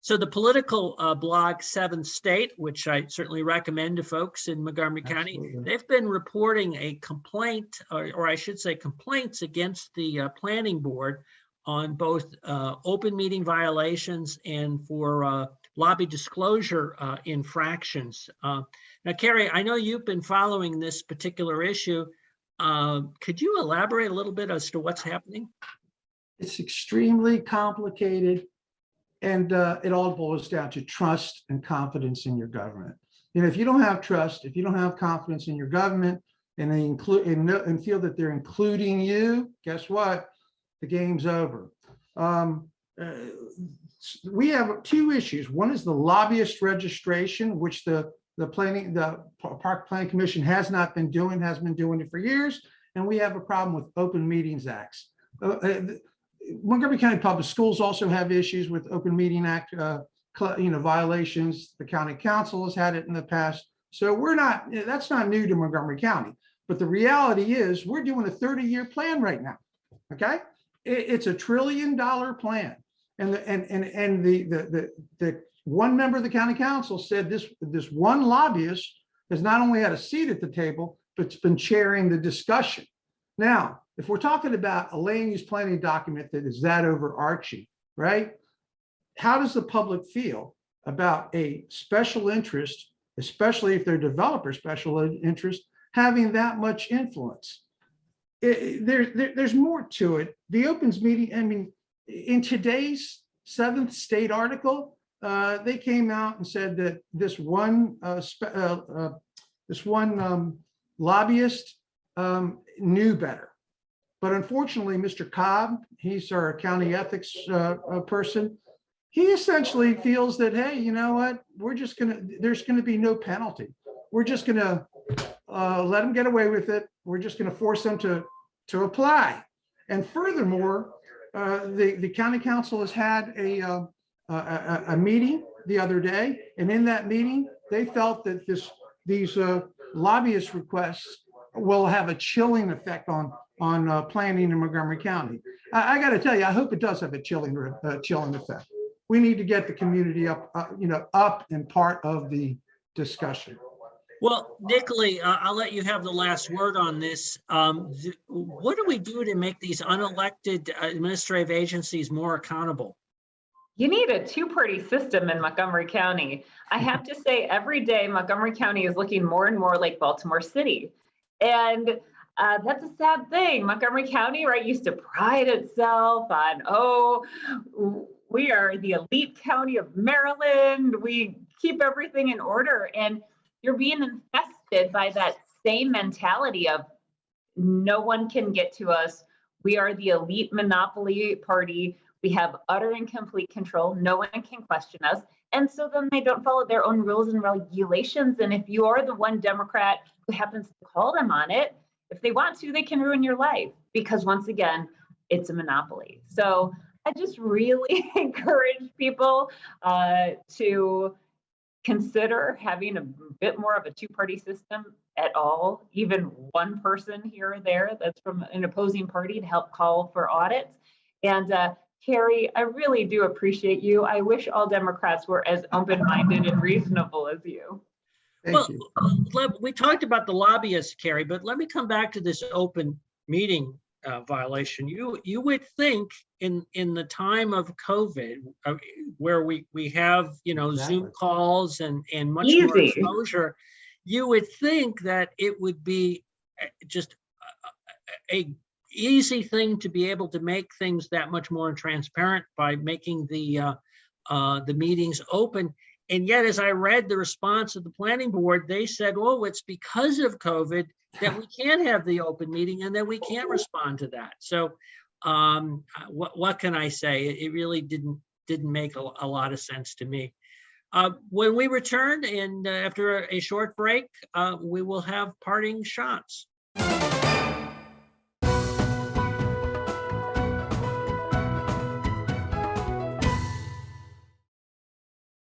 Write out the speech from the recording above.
So the political blog 7th State, which I certainly recommend to folks in Montgomery County, they've been reporting a complaint, or I should say complaints against the planning board on both open meeting violations and for lobby disclosure infractions. Now, Cary, I know you've been following this particular issue. Could you elaborate a little bit as to what's happening? It's extremely complicated. And it all boils down to trust and confidence in your government. You know, if you don't have trust, if you don't have confidence in your government, and they include and feel that they're including you, guess what? The game's over. We have two issues. One is the lobbyist registration, which the Park Planning Commission has not been doing, has been doing it for years, and we have a problem with Open Meetings Acts. Montgomery County Public Schools also have issues with Open Meeting Act, violations. The county council has had it in the past. So that's not new to Montgomery County. But the reality is we're doing a 30-year plan right now. Okay, it's a $1 trillion plan, and the one member of the county council said this one lobbyist has not only had a seat at the table, but it's been chairing the discussion. Now, if we're talking about a land use planning document that is that overarching, right? How does the public feel about a special interest, especially if they're developer special interest, having that much influence? There's more to it. The opens meeting, I mean, in today's 7th State article, they came out and said that this one lobbyist knew better. But unfortunately, Mr. Cobb, he's our county ethics person. He essentially feels that, hey, you know what? There's going to be no penalty. We're just going to let them get away with it. We're just going to force them to apply. And furthermore, the county council has had a meeting the other day. And in that meeting, they felt that these lobbyist requests will have a chilling effect on planning in Montgomery County. I got to tell you, I hope it does have a chilling effect. We need to get the community up and part of the discussion. Well, Nicolee, I'll let you have the last word on this. What do we do to make these unelected administrative agencies more accountable? You need a two-party system in Montgomery County. I have to say, every day Montgomery County is looking more and more like Baltimore City. And that's a sad thing. Montgomery County, right, used to pride itself on, oh, we are the elite county of Maryland. We keep everything in order. And you're being infested by that same mentality of no one can get to us. We are the elite monopoly party. We have utter and complete control. No one can question us. And so then they don't follow their own rules and regulations. And if you are the one Democrat who happens to call them on it, if they want to, they can ruin your life because once again, it's a monopoly. So I just really encourage people to consider having a bit more of a two-party system at all, even one person here or there that's from an opposing party to help call for audits. And Cary, I really do appreciate you. I wish all Democrats were as open-minded and reasonable as you. Thank you. We talked about the lobbyists, Cary, but let me come back to this open meeting violation. You would think in the time of COVID, where we have exactly. Zoom calls and much more exposure, you would think that it would be just a easy thing to be able to make things that much more transparent by making the meetings open. And yet, as I read the response of the planning board, they said, oh, it's because of COVID that we can't have the open meeting and that we can't respond to that. So what can I say? It really didn't make a lot of sense to me. When we return and after a short break, we will have parting shots.